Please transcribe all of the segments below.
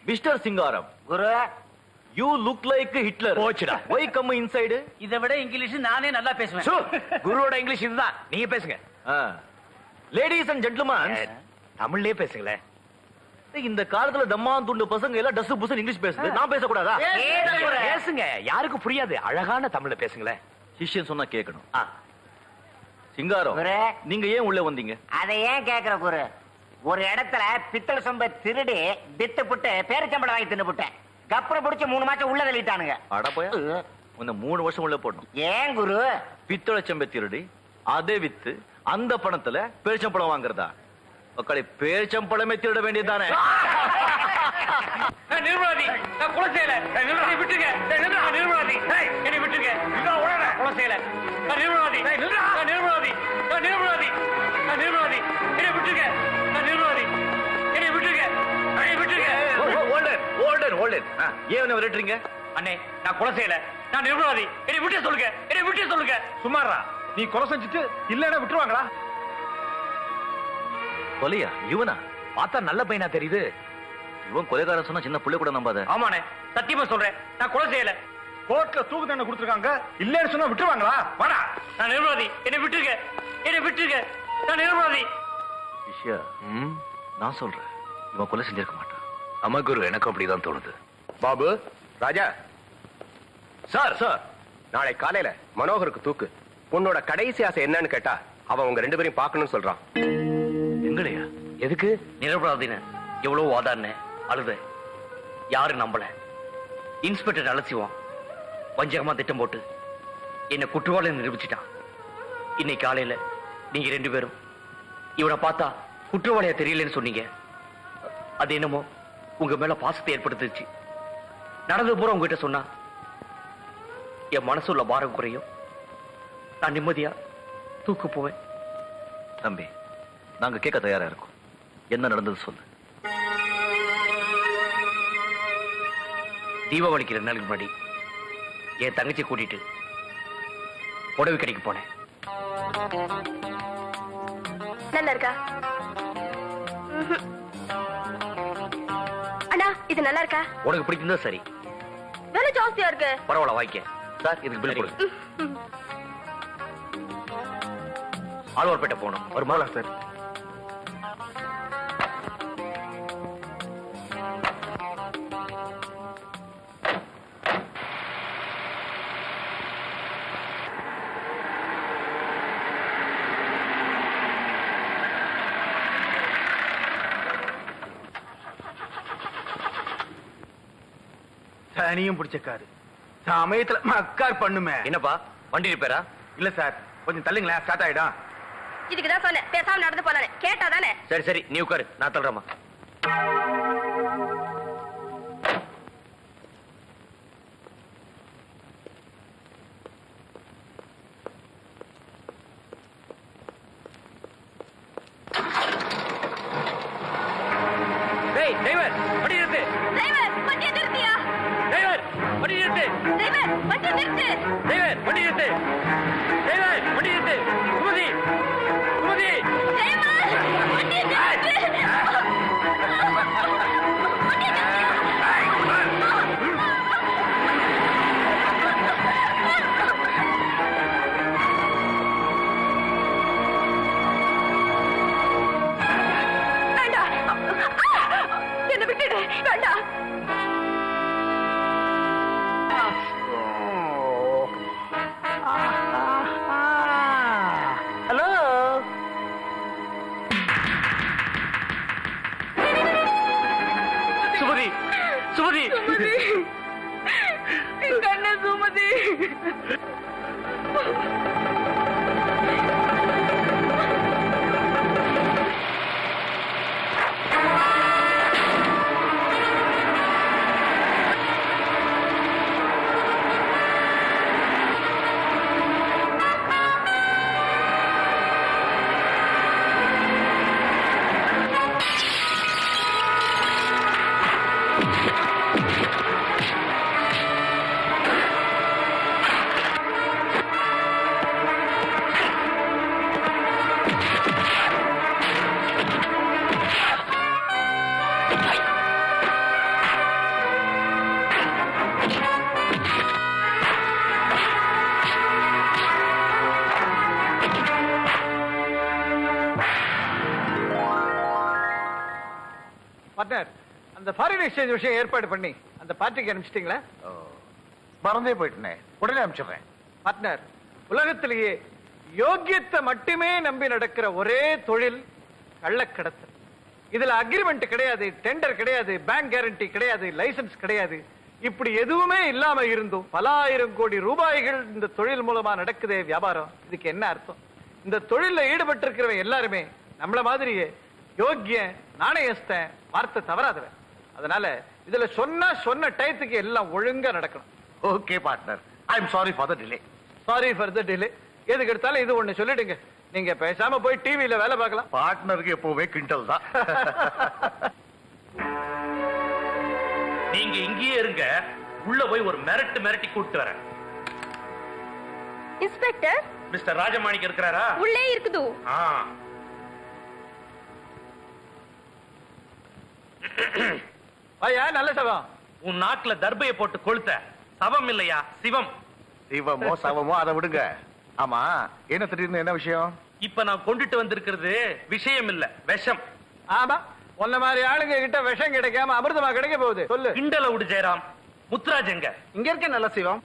Mister Singaram. Guru, you look like Hitler. போச்சுடா. வை come inside. இதை விட இங்கிலீஷ் நானே நல்லா பேசுவேன். குருவோட இங்கிலீஷ் இதுதான், நீங்க பேசுங்க. லேடிஸ் அண்ட் ஜென்டில்மேன், தமிழ்லயே பேசுங்களேன். இந்த காலத்துல தம்மான் துண்டு பசங்க எல்லாம் டஸ் புஸ் இங்கிலீஷ் பேசுது, நான் பேசக்கூடாதா? பேசுங்க, யாருக்கு புரியாது, அழகான தமிழ்ல பேசுங்களேன். சிஷ்யன் சொன்னா கேட்கணும். சிங்காரம், குரு, நீங்க ஏன் உள்ள வந்தீங்க? அதை ஏன் கேக்குற குரு? ஒரு இடத்துல பித்தளை சொம்ப திருடி வித்து புட்டு பேரிச்சம்பளம் வாங்கி தின்னு புட்டேன். கப்பரை பிடிச்சு 3 மாசம் உள்ள தள்ளிட்டானுங்க. அட போய் உன்னை 3 வருஷம் உள்ள போடணும். ஏன் குரு? பித்தளை செம்பை திருடி அதே வித்து அந்த பணத்துல பேரிச்சம்பழம் வாங்குறதா? மக்களை பேரிச்சம்பழமே திருட வேண்டியதுதானே? நிர்மலாதி, நான் கொலை செய்யல. நிர்மலாதி விட்டுங்க. நிர்மலாதி, என்னை விட்டுங்க. கொலை செய்யல. நிர்மலாதி, நிர்மலாதி, நிர்மலாதி, நிர்மலாதி, என்னை விட்டுங்க. நிர்மலாதி, என்னை விட்டுங்க. விட்டுங்க. ஏன் என்ன விரட்டுறீங்க? அண்ணே, நான் கொலை செய்யல. நான் நிர்மலாதி, என்னை விட்டு சொல்லுங்க. என்னை விட்டு சொல்லுங்க. சுமாரா, நீ கொலை செஞ்சுட்டு இல்லன்னா விட்டுருவாங்களா? கொலையா? இவனா? பார்த்தா நல்ல பையனா தெரியுது. இவன் கொலைகாரன் சொன்னா சின்ன புள்ள கூட நம்பாத. ஆமாண்ணே, சத்தியமா சொல்றேன், நான் கொலை செய்யல. கோர்ட்ல தூக்கு தண்டனை கொடுத்துருக்காங்க, இல்லன்னு சொன்னா விட்டுருவாங்களா? வாடா, நான் நிர்மலாதி, என்னை விட்டுருங்க. என்னை விட்டுருங்க. நான் நிர்மலாதி. விஷயா, நான் சொல்றேன், இவன் கொலை செஞ்சிருக்க மாட்டான். ஆமா குரு, எனக்கும் அப்படிதான் தோணுது. பாபு, ராஜா. சார், நாளை காலையில மனோகருக்கு தூக்கு. உன்னோட கடைசி ஆசை என்னன்னு கேட்டா அவன் உங்க 2 பேரையும் பார்க்கணும்னு சொல்றான். எங்களையா? எதுக்கு? நிரபராதின எவ்வளவு வாதாடின, அழுத, யாரு நம்பல. இன்ஸ்பெக்டர் அலசிவான் வஞ்சகமா திட்டம் போட்டு என்ன குற்றவாளி நிரூபிச்சுட்டான். இன்னைக்கு காலையில நீங்க 2 பேரும் இவனை பார்த்தா குற்றவாளியா தெரியலன்னு சொன்னீங்க. அது என்னமோ உங்க மேல பாசத்தை ஏற்படுத்துச்சு. நடந்தது பூரா உங்ககிட்ட சொன்னா என் மனசுள்ள பாரம் குறையும், நான் நிம்மதியா தூக்கு போவேன். தம்பி, நாங்க கேட்க தயாரா இருக்கோம். என்ன நடந்தது சொல்லு. தீபாவளிக்கு 2 நாளுக்கு முன்னாடி என் தங்கச்சி கூட்டிட்டு புடவை கடைக்கு போனேன். நல்லா இருக்கா? அண்ணா, இது நல்லா இருக்கா? உனக்கு பிடிச்சிருந்தா சரி. வேலை ஜாஸ்தியா இருக்கு. பரவாயில்ல, வாங்கிக்க. சார், இதுக்கு பில் கொடுங்க. ஆழ்வார்பேட்டை போகணும். ஒரு மாலா சார். தனியும் பிடிச்ச காரு சமயத்துல மக்கார் பண்ணுமே. என்னப்பா, வண்டி ரிப்பேரா? இல்ல சார், கொஞ்சம் தள்ளுங்களேன், ஸ்டார்ட் ஆயிடும். இதுக்குதான் சொன்னேன், பேசாம நடந்து போனானே. கேட்டாதானே? சரி சரி, நீ உட்காரு, நான் தள்ளுறேம்மா. டேய் டிரைவர், வண்டி நிறுத்து. டிரைவர், வண்டியை நிறுத்தியா? டிரைவர், வண்டி நிறுத்து. டிரைவர், வண்டியை நிறுத்து. டிரைவர், வண்டி நிறுத்து. டிரைவர், வண்டி நிறுத்து. சுமதி, சுமதி. டிரைவர், வண்டியை நிறுத்து. என்ன விட்டுடு, வேண்டாம். ஹலோ, சுமதி, சுமதி. கண்ண சுமதி. பார்ட்னர், அந்த ஃபாரின் எக்ஸ்சேஞ்ச் விஷயம் ஏற்பாடு பண்ணி அந்த பார்ட்டிக்கு அனுப்பிச்சிட்டீங்களா? மறந்தே போயிட்டேனே, உடனே அனுப்பிச்சிடுறேன். பார்ட்னர், உலகத்திலேயே யோக்கியத்தை மட்டுமே நம்பி நடக்கிற ஒரே தொழில் கள்ளக்கடத்தல். இதுல அக்ரிமெண்ட் கிடையாது, டெண்டர் கிடையாது, பேங்க் கேரண்டி கிடையாது, லைசன்ஸ் கிடையாது. இப்படி எதுவுமே இல்லாம இருந்தும் பல ஆயிரம் கோடி ரூபாய்கள் இந்த தொழில் மூலமா நடக்குதே வியாபாரம். இதுக்கு என்ன அர்த்தம்? இந்த தொழில ஈடுபட்டு இருக்கிறவன் எல்லாருமே நம்மள மாதிரியே யோக்கிய, நாணயஸ்தன், வார்த்தை தவறாதவன். அதனால இதுல சொன்ன டயத்துக்கு எல்லாம் ஒழுங்கா நடக்கணும். Okay partner, I am sorry for the delay. Sorry for the delay. எதுக்கு எடுத்தாலும் இது ஒண்ணு சொல்லிடுங்க. நீங்க பேசாம போய் டிவியில வேலை பார்க்கலாம். பார்ட்னருக்கு எப்பவுமே கிண்டல் தான். நீங்க இங்கேயே இருங்க, உள்ள போய் ஒரு மிரட்டி கூட்டு வரேன். இன்ஸ்பெக்டர், மிஸ்டர் ராஜமாணிக்கு இருக்கிறாரா? உள்ளே இருக்குது. ஐயா, நல்ல சவம். உன் நாக்குல தர்பையை போட்டு கொளுத்த சவம் இல்லையா, சிவம். சிவமோ சவமோ அதை விடுங்க. ஆமா, என்ன திடீர்னு என்ன விஷயம்? இப்ப நான் கொண்டுட்டு வந்திருக்கிறது விஷயம் இல்ல, விஷம். ஆமா, உன்ன மாதிரி ஆளுங்க கிட்ட விஷம் கிடைக்காம அமிர்தமா கிடைக்க போகுது. சொல்லு. கிண்டல விடு ஜெயராம். முத்துராஜ் எங்க? இங்க இருக்க நல்ல சிவம்.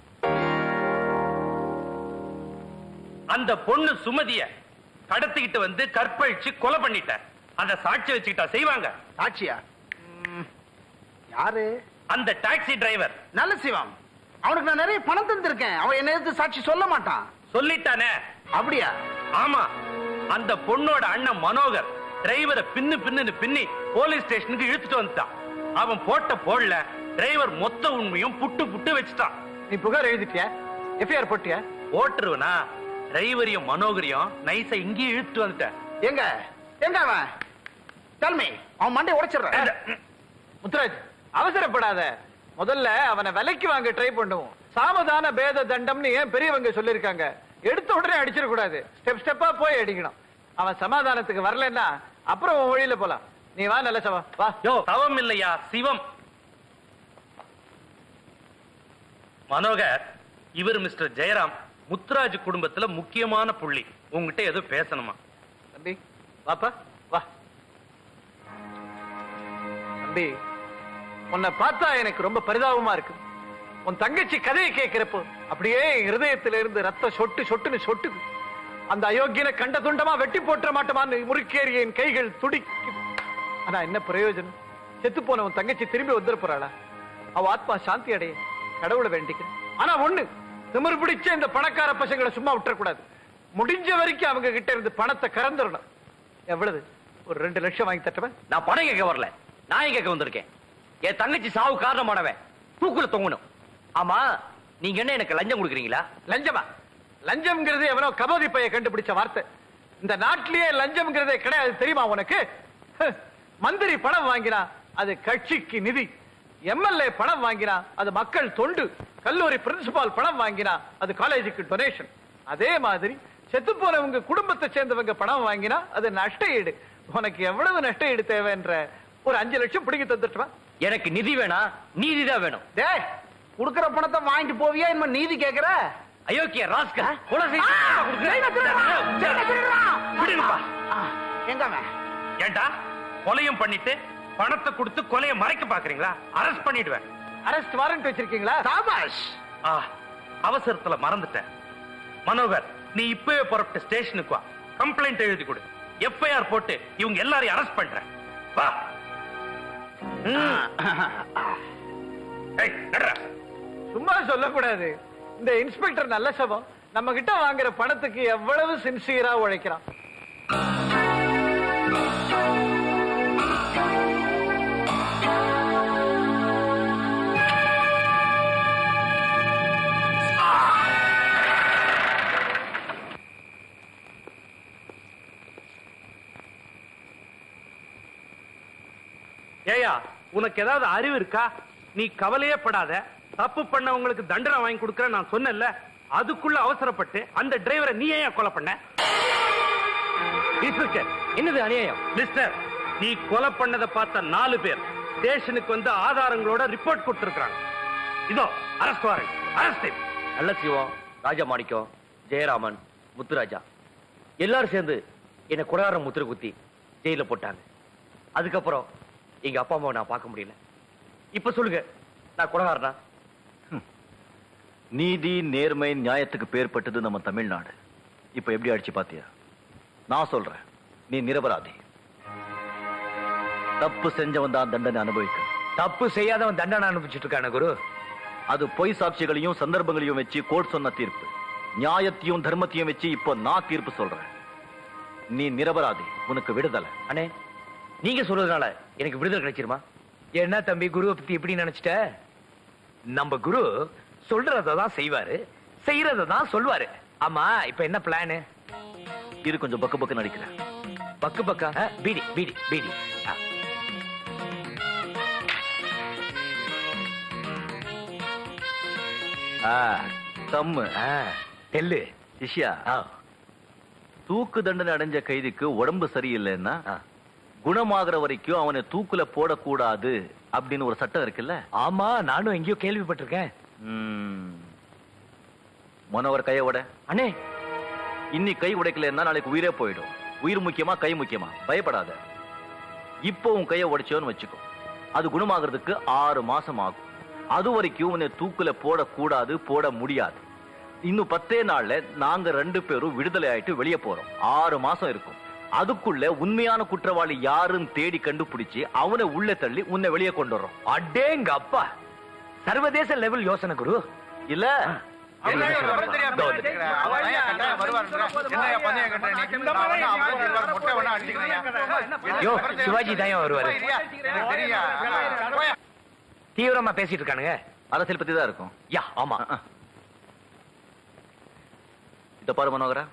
அந்த பொண்ணு சுமதிய கடத்திக்கிட்டு வந்து கற்பழிச்சு கொலை பண்ணிட்ட. அந்த சாட்சி வச்சுக்கிட்டா செய்வாங்க? சாட்சியா? யாரு? அந்த டாக்ஸி டிரைவர் நல்ல சிவம். அவனுக்கு நான் நிறைய பணம் தந்திருக்கேன். அவன் என்ன எதிர்த்து சாட்சி சொல்ல மாட்டான். சொல்லிட்டானே. அப்படியா? ஆமா, அந்த பொண்ணோட அண்ணன் மனோகர் டிரைவரை பின்னி போலீஸ் ஸ்டேஷனுக்கு இழுத்துட்டு வந்துட்டான். அவன் போடல, டிரைவர் மொத்த உண்மையும் புட்டு வச்சுட்டான். நீ புகார் எழுதிட்டியா? எஃப்ஐஆர் போட்டியா? ஓட்டுருவனா? டிரைவரையும் மனோகரையும் நைஸா இங்கேயே இழுத்துட்டு வந்துட்டேன். எங்க அவன்? தல்மை, அவன் மண்டை உடைச்சிடுற. முத்துராஜ், அவசரப்படாத. முதல்ல அவனை விலைக்கு வாங்க ட்ரை பண்ணுவோம். சாமதான பேத தண்டம்னு ஏன் பெரியவங்க சொல்லிருக்காங்க. எடுத்த உடனே அடிச்சிடக்கூடாது, ஸ்டெப்பா போய் அடிக்கணும். அவன் சமாதானத்துக்கு வரலன்னா அப்புறம் வழியில போலாம். நீ வா, நல்ல சவா வா. யோ, தவம் இல்லையா, சிவம். மனோகர், இவர் மிஸ்டர் ஜெயராம், முத்துராஜ் குடும்பத்துல முக்கியமான புள்ளி. உங்ககிட்ட ஏதோ பேசணுமா? தம்பி வாப்பா வா. தம்பி, உன்னை பார்த்தா எனக்கு ரொம்ப பரிதாபமா இருக்கு. உன் தங்கச்சி கதையை கேட்கிறப்போ அப்படியே இருதயத்திலிருந்து ரத்த சொட்டுன்னு சொட்டுது. அந்த அயோக்கியனை கண்ட துண்டமா வெட்டி போட்டுற மாட்டோமான்னு முறுக்கேறிய என் கைகள் துடிக்குது. ஆனா என்ன பிரயோஜனம்? செத்து போன உன் தங்கச்சி திரும்பி வந்துட போறாளா? அவ ஆத்மா சாந்தி அடைய கடவுளை வேண்டிக்கிறேன். ஆனா ஒண்ணு, திமிர் பிடிச்ச இந்த பணக்கார பசங்களை சும்மா விட்டுறக்கூடாது. முடிஞ்ச வரைக்கும் அவங்க கிட்ட இருந்து பணத்தை கறந்துடணும். எவ்வளவு? ஒரு 2 லட்சம் வாங்கி தட்டுவேன். நான் பணம் கேட்க வரல, நான் கேட்க வந்திருக்கேன். என் தங்கச்சி சாவு காரணமானவன் தூக்குல தொங்கணும். ஆமா, நீங்க என்ன எனக்கு லஞ்சம் கொடுக்குறீங்களா? லஞ்சமா? லஞ்சம்ங்கிறது எவனோ கபோதி பைய கண்டுபிடிச்ச வார்த்தை. இந்த நாட்டிலேயே லஞ்சம்ங்கிறதே கிடையாது, தெரியுமா உனக்கு? மந்திரி பணம் வாங்கினா அது கட்சிக்கு நிதி, எம்எல்ஏ பணம் வாங்கினா அது மக்கள் தொண்டு, கல்லூரி பிரின்சிபால் பணம் வாங்கினா அது காலேஜுக்கு டொனேஷன். அதே மாதிரி செத்து போனவங்க குடும்பத்தை சேர்ந்தவங்க பணம் வாங்கினா அது நஷ்ட ஈடு. உனக்கு எவ்வளவு நஷ்ட ஈடு தேவைன்ற ஒரு 5 லட்சம் பிடிக்க தந்துட்டுவா. எனக்கு நிதி வேணா, நீதிதான் வேணும். டேய், குடுக்கிற பணத்தை வாங்கிட்டு போவியா? என்ன நீதி கேக்குற? அயோக்கிய ராஸ்கல், கொலை ஏண்டா கொலையும் பண்ணிட்டு பணத்தை கொடுத்து கொலையை மறைக்க பாக்குறீங்களா? அரெஸ்ட் பண்ணிடுவேன். அரெஸ்ட் வாரண்ட் வச்சிருக்கீங்களா? சாபாஷ். அவசரத்துல மறந்துட்டேன். மனோகர், நீ இப்பவே புறப்பட்டு ஸ்டேஷனுக்கு வா. கம்ப்ளைண்ட் எழுதி கொடு. எஃப்ஐஆர் போட்டு இவங்க எல்லாரையும் அரெஸ்ட் பண்றேன். வா. சும்மா சொல்லக்கூடாது. இந்த இன்ஸ்பெக்டர் நல்ல சபம் நம்ம கிட்ட வாங்குற பணத்துக்கு எவ்வளவு சின்சியரா உழைக்கிறான். ஏயா, உனக்கு ஏதாவது அறிவு இருக்கா? நீ கவலையே படாத, தப்பு பண்ணவங்களுக்கு தண்டனை வாங்கி கொடுக்கற நான் சொன்னேன்ல, அதுக்குள்ள அவசரப்பட்டு அந்த டிரைவரை நீ ஏன் கொலை பண்ண? என்னது அநியாயம்? மிஸ்டர், நீ கொலை பண்ணதை பார்த்த 4 பேர் ஸ்டேஷனுக்கு வந்து ஆதாரங்களோட ரிப்போர்ட் கொடுத்திருக்காங்க. இதோ அரெஸ்ட் வாரண்ட். அரெஸ்ட். நல்ல சிவம், ராஜமாணிக்கம், ஜெயராமன், முத்துராஜா எல்லாரும் சேர்ந்து என்ன கொலைகாரன் முத்திர குத்தி ஜெயில போட்டாங்க. அதுக்கப்புறம் எங்க அப்பா அம்மாவை நான் பார்க்க முடியல. இப்ப சொல்லுங்க, நான் கொலைகாரனா? நீதி, நேர்மை, நியாயத்துக்கு பேர்பட்டது நம்ம தமிழ்நாடு. இப்ப எப்படி அடிச்சு பாத்தியா? நான் சொல்றேன், நீ நிரபராதி. தப்பு செஞ்சவன் தான் தண்டனை அனுபவிக்க. தப்பு செய்யாதவன் தண்டனை அனுபவிச்சுட்டு இருக்கான குரு. அது பொய் சாட்சிகளையும் சந்தர்ப்பங்களையும் வச்சு கோர்ட் சொன்ன தீர்ப்பு. நியாயத்தையும் தர்மத்தையும் வச்சு இப்போ நான் தீர்ப்பு சொல்றேன். நீ நிரபராதி, உனக்கு விடுதலை. அண்ணே, நீங்க சொல்றதுனால எனக்கு விடுதலை கிடைச்சிருமா? என்ன தம்பி, குருவை பத்தி எப்படி நினைச்சிட்ட? நம்ம குரு சொல்றதான் செய்வாரு, செய்யறதான் சொல்வாரு. ஆமா, இப்ப என்ன பிளானு? இது கொஞ்சம் பக்கு பக்கு நடிக்கிறேன். பக்கு பக்கா? பீடி பீடி பீடி. தம்மு தெல்லு சிஷ்யா. தூக்கு தண்டனை அடைஞ்ச கைதிக்கு உடம்பு சரியில்லைன்னா குணமாகற வரைக்கும் அவனை தூக்குல போடக்கூடாது அப்படின்னு ஒரு சட்டம் இருக்குல்ல? ஆமா, நானும் எங்கேயோ கேள்விப்பட்டிருக்கேன். மனோவர் கைய உட. அண்ணே, இன்னி கை உடைக்கலன்னா நாளைக்கு உயிரே போயிடும். உயிர் முக்கியமா கை முக்கியமா? பயப்படாத. இப்போ உன் கையை உடைச்சோன்னு வச்சுக்கோ, அது குணமாகறதுக்கு 6 மாசம் ஆகும். அது வரைக்கும் உன்னை தூக்குல போடக்கூடாது, போட முடியாது. இன்னும் 10 நாள்ல நாங்க 2 பேரும் விடுதலை ஆயிட்டு வெளியே போறோம். 6 மாசம் இருக்கும். அதுக்குள்ள உண்மையான குற்றவாளி யாருன்னு தேடி கண்டுபிடிச்சு அவனை உள்ள தள்ளி உன்னை வெளியே கொண்டு வர்றோம். அடேங்க அப்பா, சர்வதேச லெவல் யோசனை குரு இல்ல? சிவாஜி தான் வருவாரு. தீவிரமா பேசிட்டு இருக்கானுங்க. அரசியல் பத்தி தான் இருக்கும். யா, ஆமா. இத பாரு மனோகரா,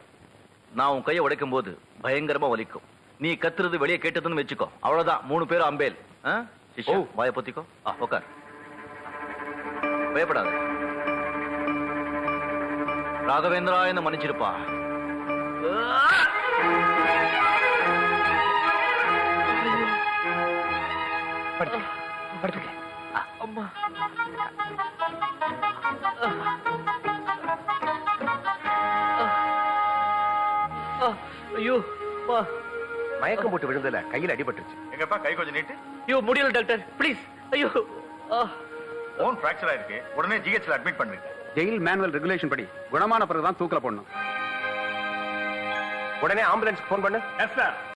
நான் உன் கையை உடைக்கும் போது பயங்கரமா வலிக்கும். நீ கத்துறது வெளியே கேட்டதுன்னு வச்சுக்கோ, அவ்வளவுதான். 3 பேரும் அம்பேல். வாய பொத்திக்கோ, உட்கார். பயப்படாத. ராகவேந்திரா என்ன மன்னிச்சிருப்பா. படுத்துக்க. அம்மா, ஐயோ, மயக்கம் போட்டு விழுந்தல, கையில் அடிபட்டுருச்சு. எங்கப்பா கை கொஞ்சம் நீட்டு. ஐயோ, முடியல டாக்டர், ப்ளீஸ். ஐயோ, போன் பிராக்சர் ஆயிருக்கு. உடனே ஜிஹெச்ல அட்மிட் பண்ணுங்க. ஜெயில் மேனுவல் ரெகுலேஷன் படி குணமான பிறகுதான் தூக்கல போடணும். உடனே ஆம்புலன்ஸ்க்கு போன் பண்ணு. Yes sir.